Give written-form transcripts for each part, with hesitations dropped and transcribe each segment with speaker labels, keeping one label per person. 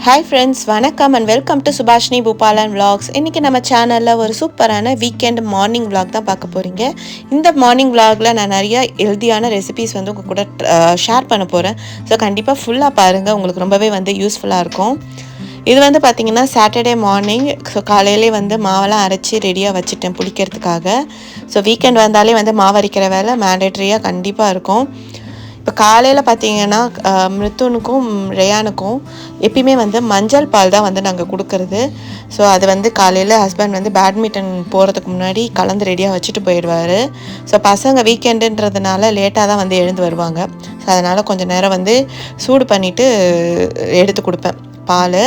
Speaker 1: Hi friends, வணக்கம் and welcome to Subhashini Bhupalan Vlogs. இன்னைக்கு நம்ம சேனல்ல ஒரு சூப்பரான வீக்கெண்ட் மார்னிங் vlog தான் பார்க்க போறீங்க. இந்த மார்னிங் vlogல நான் நிறைய ஹெல்தியான ரெசிபீஸ் வந்து உங்க கூட ஷேர் பண்ண போறேன். ஸோ கண்டிப்பா ஃபுல்லா பாருங்க, உங்களுக்கு ரொம்பவே வந்து யூஸ்ஃபுல்லா இருக்கும். இது வந்து பார்த்தீங்கன்னா சாட்டர்டே மார்னிங். ஸோ காலையிலே வந்து மாவெல்லாம் அரைச்சி ரெடியாக வச்சுட்டேன் புளிக்கிறதுக்காக. ஸோ வீக்கெண்ட் வந்தாலே வந்து மாவு அரைக்கிற வேலை மேண்டேட்ரியாக கண்டிப்பாக இருக்கும். இப்போ காலையில் பார்த்தீங்கன்னா மிருத்துனுக்கும் ரேயானுக்கும் எப்பயுமே வந்து மஞ்சள் பால் தான் வந்து நாங்கள் கொடுக்கறது. ஸோ அது வந்து காலையில் ஹஸ்பண்ட் வந்து பேட்மிண்டன் போகிறதுக்கு முன்னாடி கலந்து ரெடியாக வச்சுட்டு போயிடுவார். ஸோ பசங்க வீக்கெண்டுன்றதுனால லேட்டாக தான் வந்து எழுந்து வருவாங்க. ஸோ அதனால் கொஞ்சம் நேரம் வந்து சூடு பண்ணிவிட்டு எடுத்து கொடுப்பேன் பால்.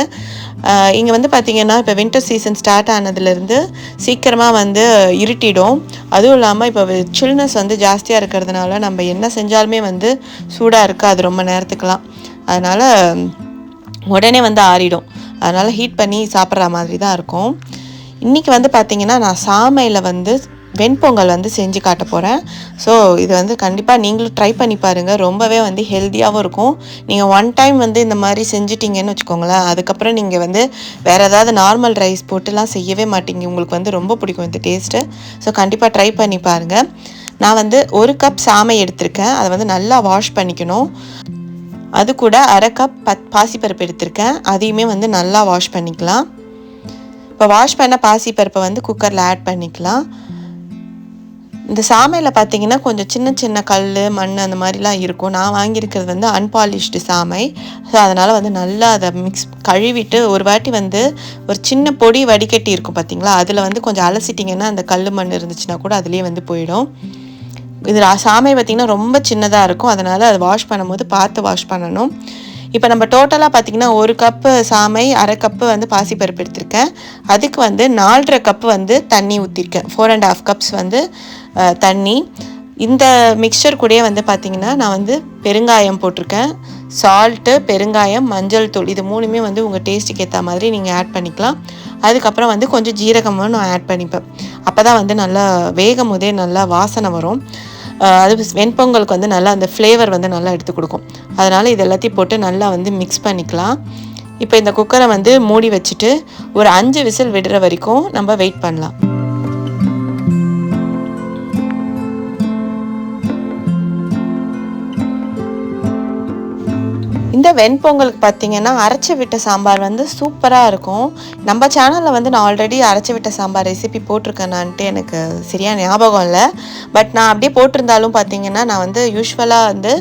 Speaker 1: இங்கே வந்து பார்த்திங்கன்னா இப்போ வின்டர் சீசன் ஸ்டார்ட் ஆனதுலேருந்து சீக்கிரமாக வந்து இருட்டிடும். அதுவும் இல்லாமல் இப்போ சில்னஸ் வந்து ஜாஸ்தியாக இருக்கிறதுனால நம்ம என்ன செஞ்சாலுமே வந்து சூடாக இருக்காது ரொம்ப நேரத்துக்கெலாம். அதனால் உடனே வந்து ஆறிடும். அதனால் ஹீட் பண்ணி சாப்பிட்ற மாதிரி தான் இருக்கும். இன்றைக்கி வந்து பார்த்திங்கன்னா நான் சாமையில் வந்து வெண்பொங்கல் வந்து செஞ்சு காட்ட போகிறேன். ஸோ இது வந்து கண்டிப்பாக நீங்களும் ட்ரை பண்ணி பாருங்கள். ரொம்பவே வந்து ஹெல்த்தியாகவும் இருக்கும். நீங்கள் ஒன் டைம் வந்து இந்த மாதிரி செஞ்சிட்டிங்கன்னு வச்சுக்கோங்களேன், அதுக்கப்புறம் நீங்கள் வந்து வேறு ஏதாவது நார்மல் ரைஸ் போட்டுலாம் செய்யவே மாட்டீங்க. உங்களுக்கு வந்து ரொம்ப பிடிக்கும் இந்த டேஸ்ட்டு. ஸோ கண்டிப்பாக ட்ரை பண்ணி பாருங்கள். நான் வந்து 1 கப் சாமை எடுத்திருக்கேன். அதை வந்து நல்லா வாஷ் பண்ணிக்கணும். அது கூட 1/2 கப் பாசிப்பருப்பு எடுத்திருக்கேன். அதையுமே வந்து நல்லா வாஷ் பண்ணிக்கலாம். இப்போ வாஷ் பண்ண பாசிப்பருப்பை வந்து குக்கரில் ஆட் பண்ணிக்கலாம். இந்த சாமையில் பார்த்தீங்கன்னா கொஞ்சம் சின்ன சின்ன கல் மண் அந்த மாதிரிலாம் இருக்கும். நான் வாங்கியிருக்கிறது வந்து அன்பாலிஷ்டு சாமை. ஸோ அதனால் வந்து நல்லா அதை கழுவிட்டு ஒரு வாட்டி வந்து ஒரு சின்ன பொடி வடிகட்டி இருக்கும் பார்த்தீங்களா, அதில் வந்து கொஞ்சம் அலசிட்டிங்கன்னா அந்த கல் மண் இருந்துச்சுன்னா கூட அதுலேயே வந்து போயிடும். இது சாமை பார்த்திங்கன்னா ரொம்ப சின்னதாக இருக்கும். அதனால் அதை வாஷ் பண்ணும்போது பார்த்து வாஷ் பண்ணணும். இப்போ நம்ம டோட்டலாக பார்த்திங்கன்னா 1 கப்பு சாமை, 1/2 கப்பு வந்து பாசிப்பருப்பு எடுத்திருக்கேன். அதுக்கு வந்து 4.5 கப்பு வந்து தண்ணி ஊற்றிருக்கேன். 4.5 கப்ஸ் வந்து தண்ணி. இந்த மிக்சர் கூடயே வந்து பார்த்திங்கன்னா நான் வந்து பெருங்காயம் போட்டிருக்கேன். சால்ட்டு, பெருங்காயம், மஞ்சள் தூள், இது 3மே வந்து உங்கள் டேஸ்ட்டுக்கு ஏற்ற மாதிரி நீங்கள் ஆட் பண்ணிக்கலாம். அதுக்கப்புறம் வந்து கொஞ்சம் ஜீரகமும் நான் ஆட் பண்ணிப்பேன். அப்போ தான் வந்து நல்லா வேகும் போதே நல்லா வாசனை வரும். அது வெண்பொங்கலுக்கு வந்து நல்லா அந்த ஃப்ளேவர் வந்து நல்லா எடுத்து கொடுக்கும். அதனால் இது எல்லாத்தையும் போட்டு நல்லா வந்து மிக்ஸ் பண்ணிக்கலாம். இப்போ இந்த குக்கரை வந்து மூடி வச்சுட்டு ஒரு 5 விசில் விடுற வரைக்கும் நம்ம வெயிட் பண்ணலாம். இந்த வெண்பொங்கலுக்கு பார்த்திங்கன்னா அரைச்சி விட்ட சாம்பார் வந்து சூப்பராக இருக்கும். நம்ம சேனலில் வந்து நான் ஆல்ரெடி அரைச்சி விட்ட சாம்பார் ரெசிபி போட்டிருக்கேனான்ட்டு எனக்கு சரியாக ஞாபகம் இல்லை. பட் நான் அப்படியே போட்டிருந்தாலும் பார்த்திங்கன்னா நான் வந்து யூஸ்வலாக வந்து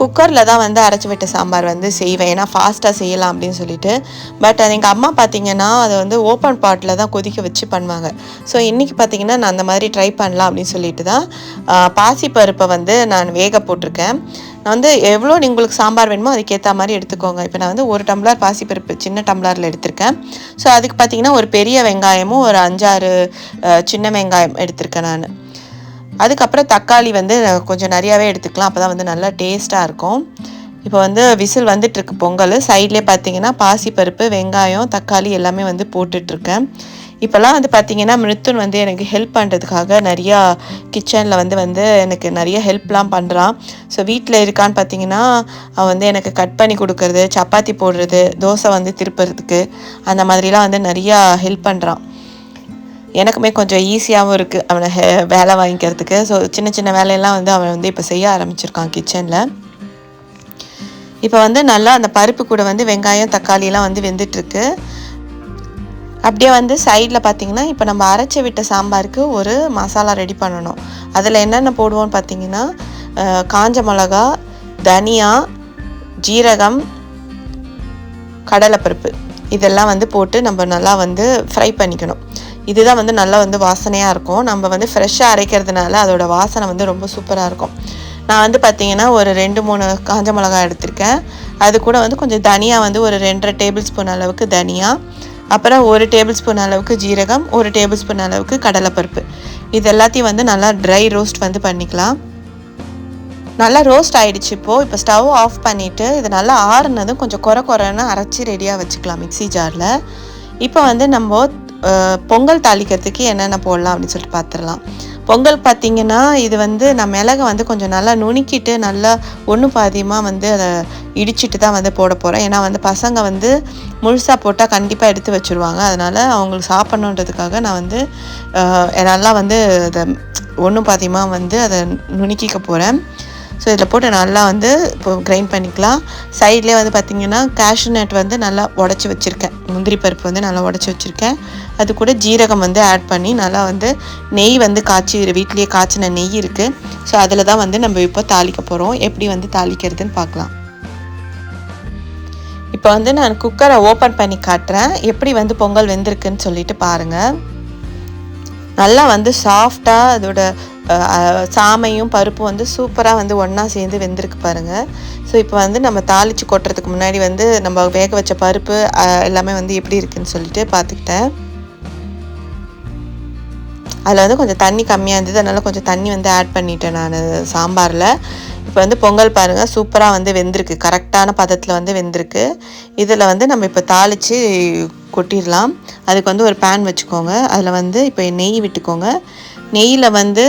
Speaker 1: குக்கரில் தான் வந்து அரைச்சி விட்ட சாம்பார் வந்து செய்வேன். ஏன்னா ஃபாஸ்ட்டாக செய்யலாம் அப்படின்னு சொல்லிட்டு. பட் அது எங்கள் அம்மா பார்த்திங்கன்னா அதை வந்து ஓப்பன் பாட்டில் தான் கொதிக்க வச்சு பண்ணுவாங்க. ஸோ இன்றைக்கி பார்த்திங்கன்னா நான் அந்த மாதிரி ட்ரை பண்ணலாம் அப்படின்னு சொல்லிட்டு தான் பாசிப்பருப்பை வந்து நான் வேக போட்டிருக்கேன். நான் வந்து எவ்வளோ உங்களுக்கு சாம்பார் வேணுமோ அதுக்கேற்ற மாதிரி எடுத்துக்கோங்க. இப்போ நான் வந்து 1 டம்ளர் பாசிப்பருப்பு சின்ன டம்ளரில் எடுத்திருக்கேன். ஸோ அதுக்கு பார்த்திங்கன்னா ஒரு பெரிய வெங்காயமும் ஒரு 5-6 சின்ன வெங்காயம் எடுத்திருக்கேன் நான். அதுக்கப்புறம் தக்காளி வந்து கொஞ்சம் நிறையாவே எடுத்துக்கலாம். அப்போ தான் வந்து நல்லா டேஸ்ட்டாக இருக்கும். இப்போ வந்து விசில் வந்துட்டுருக்கு பொங்கல். சைட்லேயே பார்த்திங்கன்னா பாசிப்பருப்பு, வெங்காயம், தக்காளி எல்லாமே வந்து போட்டுட்ருக்கேன். இப்போல்லாம் வந்து பார்த்திங்கன்னா மிருத்துன் வந்து எனக்கு ஹெல்ப் பண்ணுறதுக்காக நிறையா கிச்சனில் வந்து எனக்கு நிறைய ஹெல்ப்லாம் பண்ணுறான். ஸோ வீட்டில் இருக்கான்னு பார்த்திங்கன்னா அவன் வந்து எனக்கு கட் பண்ணி கொடுக்குறது, சப்பாத்தி போடுறது, தோசை வந்து திருப்புறதுக்கு, அந்த மாதிரிலாம் வந்து நிறையா ஹெல்ப் பண்ணுறான். எனக்குமே கொஞ்சம் ஈஸியாகவும் இருக்குது அவனை வேலை வாங்கிக்கிறதுக்கு. ஸோ சின்ன சின்ன வேலையெல்லாம் வந்து அவன் வந்து இப்போ செய்ய ஆரம்பிச்சிருக்கான் கிச்சனில். இப்போ வந்து நல்லா அந்த பருப்பு கூட வந்து வெங்காயம், தக்காளியெல்லாம் வந்து வெந்துட்டுருக்கு. அப்படியே வந்து சைடில் பார்த்திங்கன்னா இப்போ நம்ம அரைச்சி விட்ட சாம்பாருக்கு ஒரு மசாலா ரெடி பண்ணணும். அதில் என்னென்ன போடுவோன்னு பார்த்திங்கன்னா காஞ்ச மிளகா, தனியா, ஜீரகம், கடலைப்பருப்பு, இதெல்லாம் வந்து போட்டு நம்ம நல்லா வந்து ஃப்ரை பண்ணிக்கணும். இதுதான் வந்து நல்லா வந்து வாசனையாக இருக்கும். நம்ம வந்து ஃப்ரெஷ்ஷாக அரைக்கிறதுனால அதோட வாசனை வந்து ரொம்ப சூப்பராக இருக்கும். நான் வந்து பார்த்திங்கன்னா ஒரு 2-3 காஞ்ச மிளகாய் எடுத்திருக்கேன். அது கூட வந்து கொஞ்சம் தனியா வந்து ஒரு 2.5 டேபிள் ஸ்பூன் அளவுக்கு தனியா, அப்புறம் 1 டேபிள் ஸ்பூன் அளவுக்கு ஜீரகம், 1 டேபிள் ஸ்பூன் அளவுக்கு கடலைப்பருப்பு, இது எல்லாத்தையும் வந்து நல்லா ட்ரை ரோஸ்ட் வந்து பண்ணிக்கலாம். நல்லா ரோஸ்ட் ஆகிடுச்சு. இப்போ ஸ்டவ் ஆஃப் பண்ணிவிட்டு இது நல்லா ஆறுனதும் கொஞ்சம் குறைன்னு அரைச்சி ரெடியாக வச்சுக்கலாம் மிக்ஸி ஜாரில். இப்போ வந்து நம்ம பொங்கல் தாளிக்கிறதுக்கு என்னென்ன போடலாம் அப்படின்னு சொல்லிட்டு பார்த்துடலாம். பொங்கல் பார்த்திங்கன்னா இது வந்து நான் மிளகை வந்து கொஞ்சம் நல்லா நுணுக்கிட்டு நல்லா ஒன்று பாதியமாக வந்து அதை இடிச்சிட்டு தான் வந்து போட போகிறேன். ஏன்னா வந்து பசங்க வந்து முழுசாக போட்டால் கண்டிப்பாக எடுத்து வச்சுருவாங்க. அதனால் அவங்களுக்கு சாப்பிட்ணுன்றதுக்காக நான் வந்து நல்லா வந்து அதை ஒன்று பாதியமாக வந்து அதை நுணுக்கிக்க போகிறேன். ஸோ இதில் போட்டு நல்லா வந்து இப்போ கிரைண்ட் பண்ணிக்கலாம். சைட்லேயே வந்து பார்த்திங்கன்னா கேஷ்யூ நட் வந்து நல்லா உடச்சி வச்சுருக்கேன். முந்திரி பருப்பு வந்து நல்லா உடச்சி வச்சுருக்கேன். அது கூட ஜீரகம் வந்து ஆட் பண்ணி நல்லா வந்து நெய் வந்து காய்ச்சி வீட்லேயே காய்ச்சின நெய் இருக்குது. ஸோ அதில் தான் வந்து நம்ம இப்போ தாளிக்க போகிறோம். எப்படி வந்து தாளிக்கிறதுன்னு பார்க்கலாம். இப்போ வந்து நான் குக்கரை ஓப்பன் பண்ணி காட்டுறேன். எப்படி வந்து பொங்கல் வெந்திருக்குன்னு சொல்லிட்டு பாருங்கள். நல்லா வந்து சாஃப்டாக அதோட சாமையும் பருப்பும் வந்து சூப்பராக வந்து ஒன்றா சேர்ந்து வெந்திருக்கு பாருங்கள். ஸோ இப்போ வந்து நம்ம தாளித்து கொட்டுறதுக்கு முன்னாடி வந்து நம்ம வேக வச்ச பருப்பு எல்லாமே வந்து எப்படி இருக்குதுன்னு சொல்லிட்டு பார்த்துக்கிட்டேன். அதில் வந்து கொஞ்சம் தண்ணி கம்மியாக இருந்தது, அதனால் கொஞ்சம் தண்ணி வந்து ஆட் பண்ணிட்டேன் நான் சாம்பாரில். இப்போ வந்து பொங்கல் பாருங்கள் சூப்பராக வந்து வெந்திருக்கு, கரெக்டான பதத்தில் வந்து வெந்திருக்கு. இதில் வந்து நம்ம இப்போ தாளித்து கொட்டிடலாம். அதுக்கு வந்து ஒரு பேன் வச்சுக்கோங்க. அதில் வந்து இப்போ நெய் விட்டுக்கோங்க. நெய்யில் வந்து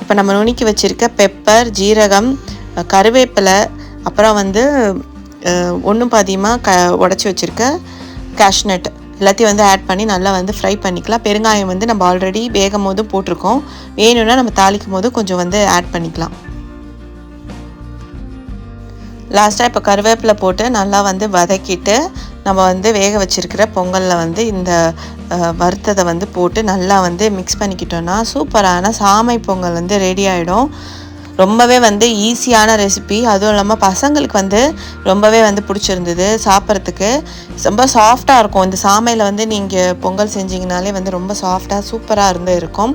Speaker 1: இப்போ நம்ம நுணுக்கி வச்சுருக்க பெப்பர், ஜீரகம், கருவேப்பிலை, அப்புறம் வந்து ஒன்றும் பாதியமாக உடச்சி வச்சுருக்க கேஷ்நட் எல்லாத்தையும் வந்து ஆட் பண்ணி நல்லா வந்து ஃப்ரை பண்ணிக்கலாம். பெருங்காயம் வந்து நம்ம ஆல்ரெடி வேகும் போது போட்டிருக்கோம். வேணும்னா நம்ம தாளிக்கும் போது கொஞ்சம் வந்து ஆட் பண்ணிக்கலாம். லாஸ்ட்டாக இப்போ கருவேப்பிலை போட்டு நல்லா வந்து வதக்கிட்டு நம்ம வந்து வேக வச்சுருக்கிற பொங்கலில் வந்து இந்த வறுத்ததை வந்து போட்டு நல்லா வந்து மிக்ஸ் பண்ணிக்கிட்டோன்னா சூப்பரான சாமை பொங்கல் வந்து ரெடி ஆகிடும். ரொம்பவே வந்து ஈஸியான ரெசிபி. அதுவும் இல்லாமல் பசங்களுக்கு வந்து ரொம்பவே வந்து பிடிச்சிருந்தது சாப்பிட்றதுக்கு. ரொம்ப சாஃப்டாக இருக்கும். இந்த சாமையில் வந்து நீங்கள் பொங்கல் செஞ்சிங்கனாலே வந்து ரொம்ப சாஃப்டாக சூப்பராக இருக்கும்.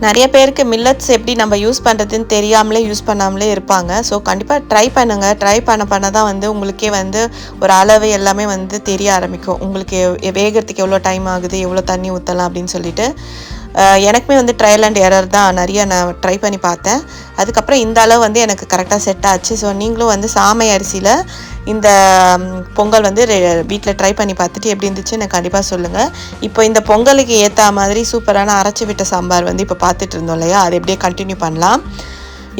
Speaker 1: நிறைய பேருக்கு மில்லட்ஸ் எப்படி நம்ம யூஸ் பண்ணுறதுன்னு தெரியாமலே யூஸ் பண்ணாமலே இருப்பாங்க. ஸோ கண்டிப்பாக ட்ரை பண்ணுங்கள். ட்ரை பண்ண தான் வந்து உங்களுக்கே வந்து ஒரு அளவு எல்லாமே வந்து தெரிய ஆரம்பிக்கும். உங்களுக்கு வேகிறதுக்கு எவ்வளோ டைம் ஆகுது, எவ்வளோ தண்ணி ஊற்றலாம் அப்படின்னு சொல்லிட்டு. எனக்குமே வந்து ட்ரையல் அண்ட் எரர் தான் நிறைய நான் ட்ரை பண்ணி பார்த்தேன். அதுக்கப்புறம் இந்த அளவு வந்து எனக்கு கரெக்டாக செட் ஆச்சு. ஸோ நீங்களும் வந்து சாமை அரிசியில் இந்த பொங்கல் வந்து வீட்டில் ட்ரை பண்ணி பார்த்துட்டு எப்படி இருந்துச்சு எனக்கு கண்டிப்பாக சொல்லுங்கள். இப்போ இந்த பொங்கலுக்கு ஏற்ற மாதிரி சூப்பரான அரைச்சி விட்ட சாம்பார் வந்து இப்போ பார்த்துட்டு இருந்தோம் இல்லையா, அது எப்படியே கண்டினியூ பண்ணலாம்.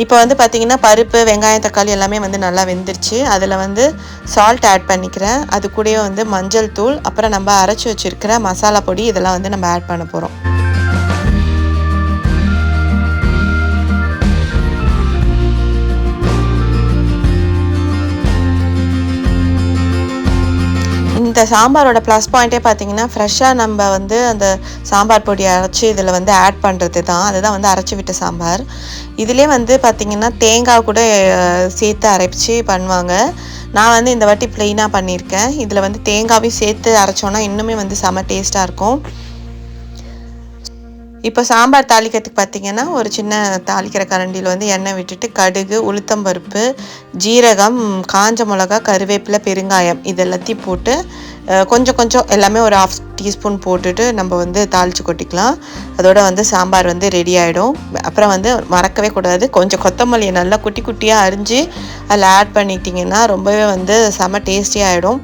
Speaker 1: இப்போ வந்து பார்த்திங்கன்னா பருப்பு, வெங்காயம், தக்காளி எல்லாமே வந்து நல்லா வெந்துருச்சு. அதில் வந்து சால்ட் ஆட் பண்ணிக்கிறேன். அது கூடவே வந்து மஞ்சள் தூள், அப்புறம் நம்ம அரைச்சி வச்சுருக்கிற மசாலா பொடி இதெல்லாம் வந்து நம்ம ஆட் பண்ண போகிறோம். இந்த சாம்பாரோட ப்ளஸ் பாயிண்ட்டே பார்த்திங்கன்னா ஃப்ரெஷ்ஷாக நம்ம வந்து அந்த சாம்பார் பொடியை அரைச்சி இதில் வந்து ஆட் பண்ணுறது தான். அதுதான் வந்து அரைச்சி விட்ட சாம்பார். இதிலே வந்து பார்த்திங்கன்னா தேங்காய் கூட சேர்த்து அரைச்சி பண்ணுவாங்க. நான் வந்து இந்த வாட்டி ப்ளெயினாக பண்ணியிருக்கேன். இதில் வந்து தேங்காவையும் சேர்த்து அரைச்சோன்னா இன்னுமே வந்து செம டேஸ்ட்டாக இருக்கும். இப்போ சாம்பார் தாளிக்கிறதுக்கு பார்த்திங்கன்னா ஒரு சின்ன தாளிக்கிற கரண்டியில் வந்து எண்ணெய் விட்டுட்டு கடுகு, உளுத்தம்பருப்பு, ஜீரகம், காஞ்ச மிளகா, கருவேப்பிலை, பெருங்காயம் இது எல்லாத்தையும் போட்டு கொஞ்சம் எல்லாமே ஒரு 1/2 டீஸ்பூன் போட்டுட்டு நம்ம வந்து தாளித்து கொட்டிக்கலாம். அதோட வந்து சாம்பார் வந்து ரெடி ஆகிடும். அப்புறம் வந்து மறக்கவே கூடாது, கொஞ்சம் கொத்தமல்லியை நல்லா குட்டி குட்டியாக அரிஞ்சு அதில் ஆட் பண்ணிட்டிங்கன்னா ரொம்பவே வந்து செம டேஸ்டியாக ஆகிடும்.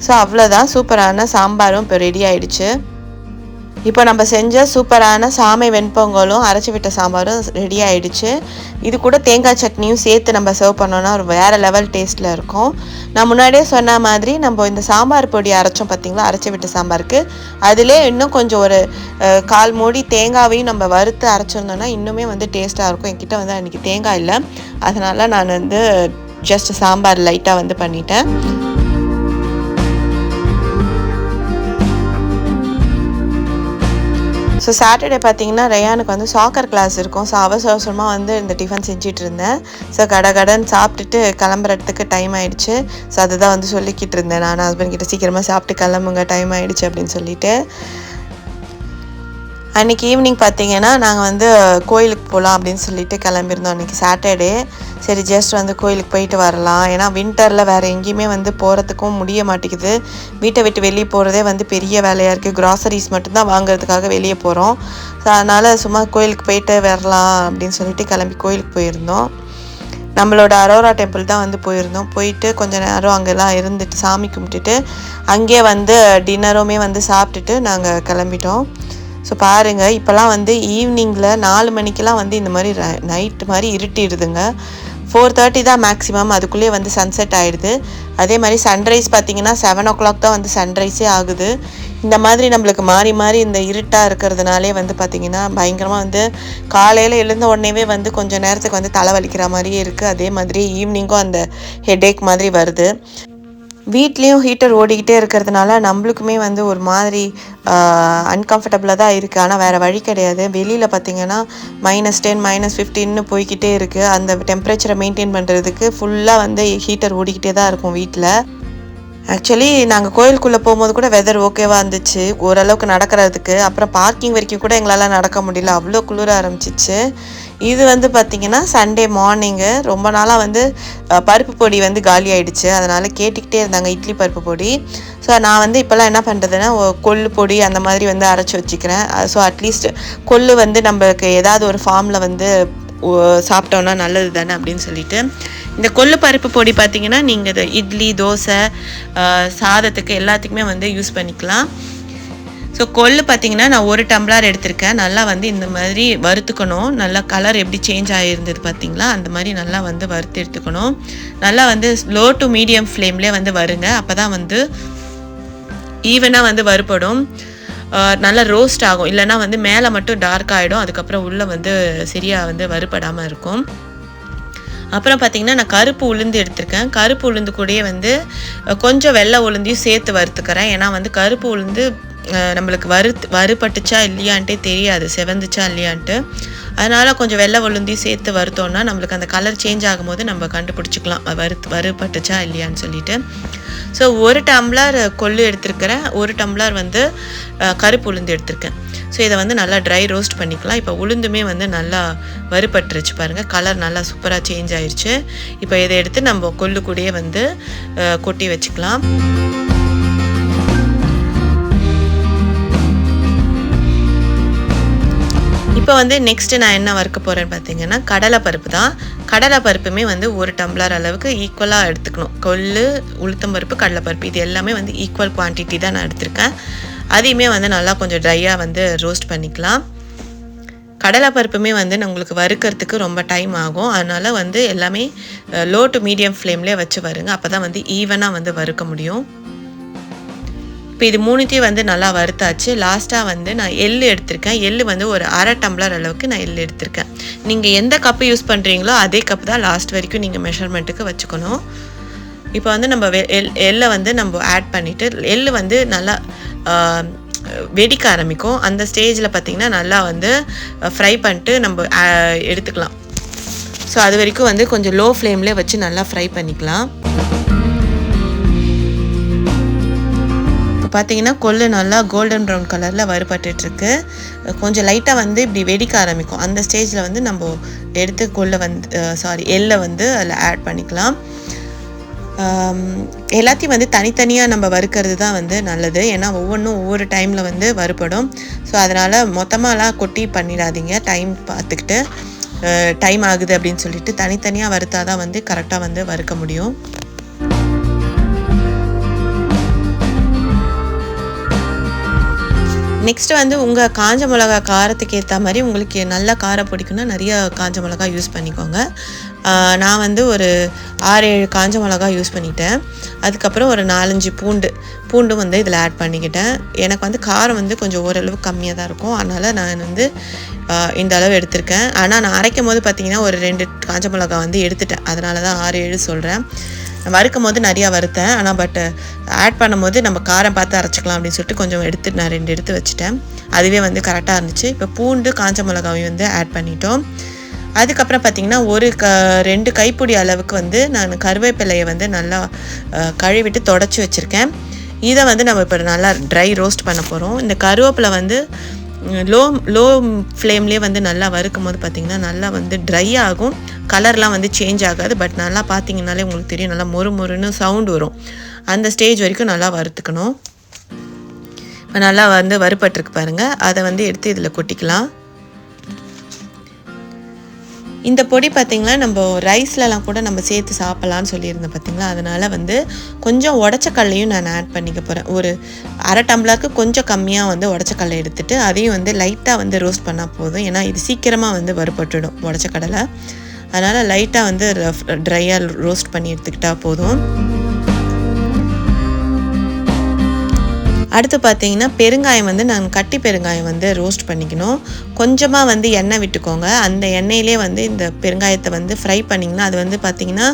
Speaker 1: ஸோ அவ்வளோதான், சூப்பரான சாம்பாரும் இப்போ ரெடி ஆகிடுச்சு. இப்போ நம்ம செஞ்ச சூப்பரான சாமை வெண்பொங்கலும் அரைச்சி விட்ட சாம்பாரும் ரெடி ஆகிடுச்சு. இது கூட தேங்காய் சட்னியும் சேர்த்து நம்ம சர்வ் பண்ணோன்னா ஒரு வேறு லெவல் டேஸ்ட்டில் இருக்கும். நான் முன்னாடியே சொன்ன மாதிரி நம்ம இந்த சாம்பார் பொடி அரைச்சோம் பார்த்திங்களா, அரைச்சி விட்ட சாம்பாருக்கு அதிலே இன்னும் கொஞ்சம் ஒரு 1/4 மூடி தேங்காவையும் நம்ம வறுத்து அரைச்சிருந்தோன்னா இன்னுமே வந்து டேஸ்ட்டாக இருக்கும். என்கிட்ட வந்து அன்றைக்கி தேங்காய் இல்லை, அதனால் நான் வந்து ஜஸ்ட் சாம்பார் லைட்டாக வந்து பண்ணிட்டேன். ஸோ சாட்டர்டே பார்த்திங்கன்னா ரயானுக்கு வந்து சாக்கர் கிளாஸ் இருக்கும். ஸோ அவசரமாக வந்து இந்த டிஃபன் செஞ்சுட்டு இருந்தேன். ஸோ கடன் சாப்பிட்டுட்டு கிளம்புறதுக்கு டைம் ஆகிடுச்சு. ஸோ அதுதான் வந்து சொல்லிக்கிட்டு இருந்தேன் நான் ஹஸ்பண்ட் கிட்ட, சீக்கிரமாக சாப்பிட்டு கிளம்புங்க, டைம் ஆகிடுச்சு அப்படின்னு சொல்லிட்டு. அன்றைக்கி ஈவினிங் பார்த்திங்கன்னா நாங்கள் வந்து கோயிலுக்கு போகலாம் அப்படின்னு சொல்லிட்டு கிளம்பியிருந்தோம். அன்றைக்கி சாட்டர்டே. சரி ஜஸ்ட் வந்து கோயிலுக்கு போயிட்டு வரலாம். ஏன்னா வின்டரில் வேறு எங்கேயுமே வந்து போகிறதுக்கும் முடிய மாட்டேங்குது. வீட்டை விட்டு வெளியே போகிறதே வந்து பெரிய வேலையாக இருக்குது. க்ராசரிஸ் மட்டும்தான் வாங்குறதுக்காக வெளியே போகிறோம். ஸோ அதனால் சும்மா கோயிலுக்கு போயிட்டு வரலாம் அப்படின்னு சொல்லிட்டு கிளம்பி கோயிலுக்கு போயிருந்தோம். நம்மளோட அரோரா டெம்பிள் தான் வந்து போயிருந்தோம். போயிட்டு கொஞ்சம் நேரம் அங்கெல்லாம் இருந்துட்டு சாமி கும்பிட்டுட்டு அங்கேயே வந்து டின்னருமே வந்து சாப்பிட்டுட்டு நாங்கள் கிளம்பிட்டோம். ஸோ பாருங்கள், இப்போலாம் வந்து ஈவினிங்கில் 4 மணிக்கெலாம் வந்து இந்த மாதிரி நைட்டு மாதிரி இருட்டிடுதுங்க. 4:30 தான் மேக்ஸிமம், அதுக்குள்ளேயே வந்து சன்செட் ஆகிடுது. அதே மாதிரி சன்ரைஸ் பார்த்திங்கன்னா 7 o'clock தான் வந்து சன்ரைஸே ஆகுது. இந்த மாதிரி நம்மளுக்கு மாறி மாறி இந்த இருட்டாக இருக்கிறதுனாலே வந்து பார்த்திங்கன்னா பயங்கரமாக வந்து காலையில் எழுந்த உடனேவே வந்து கொஞ்சம் நேரத்துக்கு வந்து தலை வலிக்கிற மாதிரியே இருக்குது. அதே மாதிரி ஈவினிங்கும் அந்த ஹெடேக் மாதிரி வருது. வீட்லேயும் ஹீட்டர் ஓடிக்கிட்டே இருக்கிறதுனால நம்மளுக்குமே வந்து ஒரு மாதிரி அன்கம்ஃபர்டபுளாக தான் இருக்குது. ஆனால் வேறு வழி கிடையாது. வெளியில் பார்த்திங்கன்னா -10 -15 போய்கிட்டே இருக்குது. அந்த டெம்பரேச்சரை மெயின்டைன் பண்ணுறதுக்கு ஃபுல்லாக வந்து ஹீட்டர் ஓடிக்கிட்டே தான் இருக்கும் வீட்டில். ஆக்சுவலி நாங்கள் கோயிலுக்குள்ளே போகும்போது கூட வெதர் ஓகேவாக இருந்துச்சு, ஓரளவுக்கு நடக்கிறதுக்கு. அப்புறம் பார்க்கிங் வரைக்கும் கூட எங்களால் நடக்க முடியல, அவ்வளோ குளிர ஆரம்பிச்சிச்சு. இது வந்து பார்த்திங்கன்னா சண்டே மார்னிங்கு. ரொம்ப நாளாக வந்து பருப்பு பொடி வந்து காலி ஆகிடுச்சு, அதனால் கேட்டுக்கிட்டே இருந்தாங்க இட்லி பருப்பு பொடி. ஸோ நான் வந்து இப்போல்லாம் என்ன பண்ணுறதுன்னா கொள்ளு பொடி அந்த மாதிரி வந்து அரைச்சி வச்சுக்கிறேன். ஸோ அட்லீஸ்ட் கொள்ளு வந்து நம்மளுக்கு ஏதாவது ஒரு ஃபார்மில் வந்து சாப்பிட்டோன்னா நல்லது தானே அப்படின்னு சொல்லிட்டு இந்த கொள்ளு பருப்பு பொடி பார்த்திங்கன்னா நீங்கள் இதை இட்லி, தோசை, சாதத்துக்கு எல்லாத்துக்குமே வந்து யூஸ் பண்ணிக்கலாம். ஸோ கொள்ளு பார்த்திங்கன்னா நான் 1 டம்ளர் எடுத்திருக்கேன். நல்லா வந்து இந்த மாதிரி வறுத்துக்கணும். நல்லா கலர் எப்படி சேஞ்ச் ஆகிருந்தது பார்த்திங்களா, அந்த மாதிரி நல்லா வந்து வறுத்து எடுத்துக்கணும். நல்லா வந்து லோ டு மீடியம் ஃப்ளேம்லேயே வந்து வருங்க, அப்போ தான் வந்து ஈவனாக வந்து வறுபடும், நல்லா ரோஸ்ட் ஆகும். இல்லைனா வந்து மேலே மட்டும் டார்க் ஆகிடும், அதுக்கப்புறம் உள்ளே வந்து சரியாக வந்து வறுபடாமல் இருக்கும். அப்புறம் பார்த்திங்கன்னா நான் கருப்பு உளுந்து எடுத்திருக்கேன். கருப்பு உளுந்து கூடயே வந்து கொஞ்சம் வெள்ளை உளுந்தையும் சேர்த்து வறுத்துக்கிறேன். ஏன்னா வந்து கருப்பு உளுந்து நம்மளுக்கு வறுபட்டுச்சா இல்லையான்ட்டே தெரியாது, செவந்துச்சா இல்லையான்ட்டு. அதனால் கொஞ்சம் வெள்ளை உளுந்தையும் சேர்த்து வறுத்தோன்னா நம்மளுக்கு அந்த கலர் சேஞ்ச் ஆகும்போது நம்ம கண்டுபிடிச்சிக்கலாம் வறுபட்டுச்சா இல்லையான்னு சொல்லிட்டு. ஸோ 1 டம்ளர் கொள்ளு எடுத்துருக்கிறேன், 1 டம்ளர் வந்து கருப்பு உளுந்து எடுத்திருக்கேன். ஸோ இதை வந்து நல்லா ட்ரை ரோஸ்ட் பண்ணிக்கலாம். இப்போ உளுந்துமே வந்து நல்லா வறுபட்டுருச்சு பாருங்கள், கலர் நல்லா சூப்பராக சேஞ்ச் ஆயிடுச்சு. இப்போ இதை எடுத்து நம்ம கொள்ளு கூடயே வந்து கொட்டி வச்சுக்கலாம். இப்போ வந்து நெக்ஸ்ட்டு நான் என்ன வறுக்க போகிறேன்னு பார்த்தீங்கன்னா கடலைப்பருப்பு தான். கடலைப்பருப்புமே வந்து 1 டம்ளர் அளவுக்கு ஈக்குவலாக எடுத்துக்கணும். கொள்ளு, உளுத்தம்பருப்பு, கடலைப்பருப்பு இது எல்லாமே வந்து ஈக்குவல் குவான்டிட்டி தான் நான் எடுத்திருக்கேன். அதையுமே வந்து நல்லா கொஞ்சம் ட்ரையாக வந்து ரோஸ்ட் பண்ணிக்கலாம். கடலைப்பருப்புமே வந்து உங்களுக்கு வறுக்கிறதுக்கு ரொம்ப டைம் ஆகும், அதனால் வந்து எல்லாமே லோ டு மீடியம் ஃப்ளேம்லேயே வச்சு வருங்க, அப்போ தான் வந்து ஈவனாக வந்து வறுக்க முடியும். இப்போ இது 3த்தையும் வந்து நல்லா வறுத்தாச்சு. லாஸ்ட்டாக வந்து நான் எள்ளு எடுத்திருக்கேன். எள்ளு வந்து ஒரு 1/2 டம்ளர் அளவுக்கு நான் எள்ளு எடுத்திருக்கேன். நீங்கள் எந்த கப்பு யூஸ் பண்ணுறீங்களோ அதே கப்பு தான் லாஸ்ட் வரைக்கும் நீங்கள் மெஷர்மெண்ட்டுக்கு வச்சுக்கணும். இப்போ வந்து நம்ம எள்ளை வந்து நம்ம ஆட் பண்ணிவிட்டு, எள்ளு வந்து நல்லா வெடிக்க ஆரம்பிக்கும். அந்த ஸ்டேஜில் பார்த்திங்கன்னா நல்லா வந்து ஃப்ரை பண்ணிட்டு நம்ம எடுத்துக்கலாம். ஸோ அது வரைக்கும் வந்து கொஞ்சம் லோ ஃப்ளேம்லேயே வச்சு நல்லா ஃப்ரை பண்ணிக்கலாம். பார்த்தீங்கன்னா கொள்ளு நல்லா கோல்டன் ப்ரௌன் கலரில் வறுபட்டுருக்கு. கொஞ்சம் லைட்டாக வந்து இப்படி வெடிக்க ஆரம்பிக்கும். அந்த ஸ்டேஜில் வந்து நம்ம எடுத்து எள்ளை வந்து அதில் ஆட் பண்ணிக்கலாம். எல்லாத்தையும் வந்து தனித்தனியாக நம்ம வறுக்கிறது தான் வந்து நல்லது, ஏன்னா ஒவ்வொன்றும் ஒவ்வொரு டைமில் வந்து வறுபடும். ஸோ அதனால் மொத்தமாலாம் கொட்டி பண்ணிடாதீங்க, டைம் பார்த்துக்கிட்டு டைம் ஆகுது அப்படின்னு சொல்லிட்டு தனித்தனியாக வறுத்தா தான் வந்து கரெக்டாக வந்து வறுக்க முடியும். நெக்ஸ்ட்டு வந்து உங்கள் காஞ்ச மிளகா காரத்துக்கு ஏற்ற மாதிரி உங்களுக்கு நல்லா காரம் பிடிக்குன்னா நிறைய காஞ்ச மிளகா யூஸ் பண்ணிக்கோங்க. நான் வந்து ஒரு 6-7 காஞ்ச மிளகா யூஸ் பண்ணிட்டேன். அதுக்கப்புறம் ஒரு 4-5 பூண்டும் வந்து இதில் ஆட் பண்ணிக்கிட்டேன். எனக்கு வந்து காரம் வந்து கொஞ்சம் ஓரளவு கம்மியாக தான் இருக்கும், அதனால் நான் வந்து இந்த அளவு எடுத்திருக்கேன். ஆனால் நான் அரைக்கும் போது பார்த்திங்கன்னா ஒரு 2 காஞ்ச மிளகா வந்து எடுத்துட்டேன், அதனால தான் 6-7 சொல்கிறேன். வறுக்கும் போது நிறையா வறுத்தேன், ஆனால் ஆட் பண்ணும்போது நம்ம காரம் பார்த்து அரைச்சிக்கலாம் அப்படின்னு சொல்லிட்டு கொஞ்சம் நான் 2 எடுத்து வச்சுட்டேன். அதுவே வந்து கரெக்டாக இருந்துச்சு. இப்போ பூண்டு, காஞ்ச மிளகாவையும் வந்து ஆட் பண்ணிட்டோம். அதுக்கப்புறம் பார்த்திங்கன்னா 2 கைப்பிடி அளவுக்கு வந்து நான் கருவேப்பிலையை வந்து நல்லா கழுவிட்டு தொடச்சி வச்சுருக்கேன். இதை வந்து நம்ம இப்போ நல்லா ட்ரை ரோஸ்ட் பண்ண போகிறோம். இந்த கருவேப்பிலை வந்து லோ ஃப்ளேம்லேயே வந்து நல்லா வறுக்கும் போது பார்த்திங்கன்னா நல்லா வந்து ட்ரை ஆகும், கலர்லாம் வந்து சேஞ்ச் ஆகாது. பட் நல்லா பார்த்திங்கனாலே உங்களுக்கு தெரியும், நல்லா மொறுன்னு சவுண்டு வரும். அந்த ஸ்டேஜ் வரைக்கும் நல்லா வறுத்துக்கணும். இப்போ நல்லா வந்து வறுபட்டுருக்கு பாருங்கள், அதை வந்து எடுத்து இதில் கொட்டிக்கலாம். இந்த பொடி பார்த்திங்கன்னா நம்ம ரைஸ்லலாம் கூட நம்ம சேர்த்து சாப்பிட்லான்னு சொல்லியிருந்தேன் பார்த்திங்களா. அதனால் வந்து கொஞ்சம் உடச்ச கடலையும் நான் ஆட் பண்ணிக்க போகிறேன். ஒரு அரை டம்ளருக்கு கொஞ்சம் கம்மியாக வந்து உடச்ச கடலை எடுத்துகிட்டு அதையும் வந்து லைட்டாக வந்து ரோஸ்ட் பண்ணால் போதும். ஏன்னா இது சீக்கிரமாக வந்து வறுபட்டுடும் உடச்ச கடலை. அதனால் லைட்டாக வந்து ட்ரையாக ரோஸ்ட் பண்ணி எடுத்துக்கிட்டால் போதும். அடுத்து பார்த்தீங்கன்னா பெருங்காயம் வந்து நான் கட்டி பெருங்காயம் வந்து ரோஸ்ட் பண்ணிக்கணும். கொஞ்சமாக வந்து எண்ணெய் விட்டுக்கோங்க. அந்த எண்ணெயிலே வந்து இந்த பெருங்காயத்தை வந்து ஃப்ரை பண்ணிங்கன்னா அது வந்து பார்த்திங்கன்னா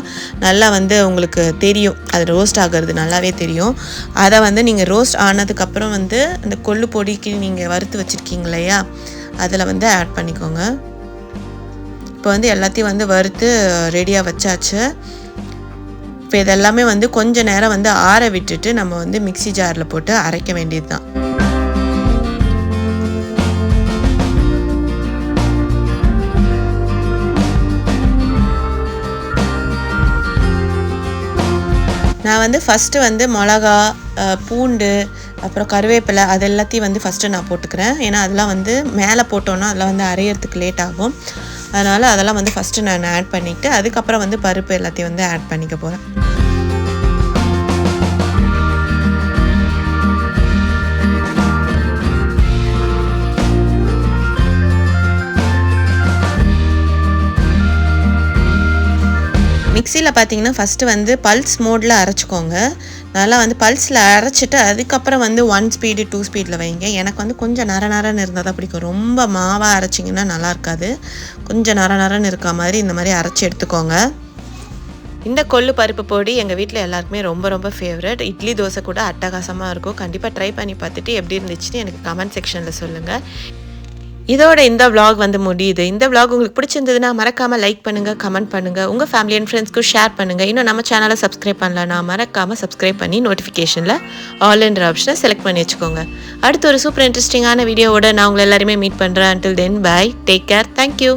Speaker 1: நல்லா வந்து உங்களுக்கு தெரியும், அது ரோஸ்ட் ஆகிறது நல்லாவே தெரியும். அதை வந்து நீங்கள் ரோஸ்ட் ஆனதுக்கப்புறம் வந்து அந்த கொள்ளு பொடிக்கு நீங்கள் வறுத்து வச்சுருக்கீங்க இல்லையா, அதில் வந்து ஆட் பண்ணிக்கோங்க. இப்போ வந்து எல்லாத்தையும் வந்து வறுத்து ரெடியாக வச்சாச்சு. இப்போ இதெல்லாமே வந்து கொஞ்சம் நேரம் வந்து ஆற விட்டுட்டு நம்ம வந்து மிக்ஸி ஜாரில் போட்டு அரைக்க வேண்டியது தான். நான் வந்து ஃபஸ்ட்டு வந்து மிளகா, பூண்டு, அப்புறம் கருவேப்பிலை அது எல்லாத்தையும் வந்து ஃபஸ்ட்டு நான் போட்டுக்கிறேன். ஏன்னா அதெல்லாம் வந்து மேலே போட்டோன்னா அதெல்லாம் வந்து அரையிறதுக்கு லேட் ஆகும். அதனால் அதெல்லாம் வந்து ஃபஸ்ட்டு நான் ஆட் பண்ணிவிட்டு அதுக்கப்புறம் வந்து பருப்பு எல்லாத்தையும் வந்து ஆட் பண்ணிக்க போகிறேன். மிக்சியில் பார்த்தீங்கன்னா ஃபஸ்ட்டு வந்து பல்ஸ் மோடில் அரைச்சிக்கோங்க. நல்லா வந்து பல்ஸில் அரைச்சிட்டு அதுக்கப்புறம் வந்து 1 ஸ்பீடு 2 ஸ்பீடில் வைங்க. எனக்கு வந்து கொஞ்சம் நரன்னு இருந்தால் தான் பிடிக்கும். ரொம்ப மாவாக அரைச்சிங்கன்னா நல்லா இருக்காது. கொஞ்சம் நரன்னு இருக்க மாதிரி இந்த மாதிரி அரைச்சி எடுத்துக்கோங்க. இந்த கொள்ளு பருப்பு பொடி எங்கள் வீட்டில் எல்லாருக்குமே ரொம்ப ரொம்ப ஃபேவரட். இட்லி தோசை கூட அட்டகாசமாக இருக்கும். கண்டிப்பாக ட்ரை பண்ணி பார்த்துட்டு எப்படி இருந்துச்சுன்னு எனக்கு கமெண்ட் செக்ஷனில் சொல்லுங்கள். இதோட இந்த vlog வந்து முடியுது. இந்த vlog உங்களுக்கு பிடிச்சிருந்ததுன்னா மறக்காமல் லைக் பண்ணுங்கள், கமெண்ட் பண்ணுங்கள், உங்கள் ஃபேமிலி அண்ட் ஃப்ரெண்ட்ஸ்க்கு ஷேர் பண்ணுங்கள். இன்னும் நம்ம சேனலை சப்ஸ்கிரைப் பண்ணலன்னா மறக்காமல் சப்ஸ்கிரைப் பண்ணி நோட்டிஃபிகேஷனில் ஆல் என்ற ஆப்ஷனை செலக்ட் பண்ணி வச்சுக்கோங்க. அடுத்து ஒரு சூப்பர் இன்ட்ரெஸ்டிங்கான வீடியோவோட நான் உங்களை எல்லாருமே மீட் பண்ணுறேன். until then bye, take care, thank you.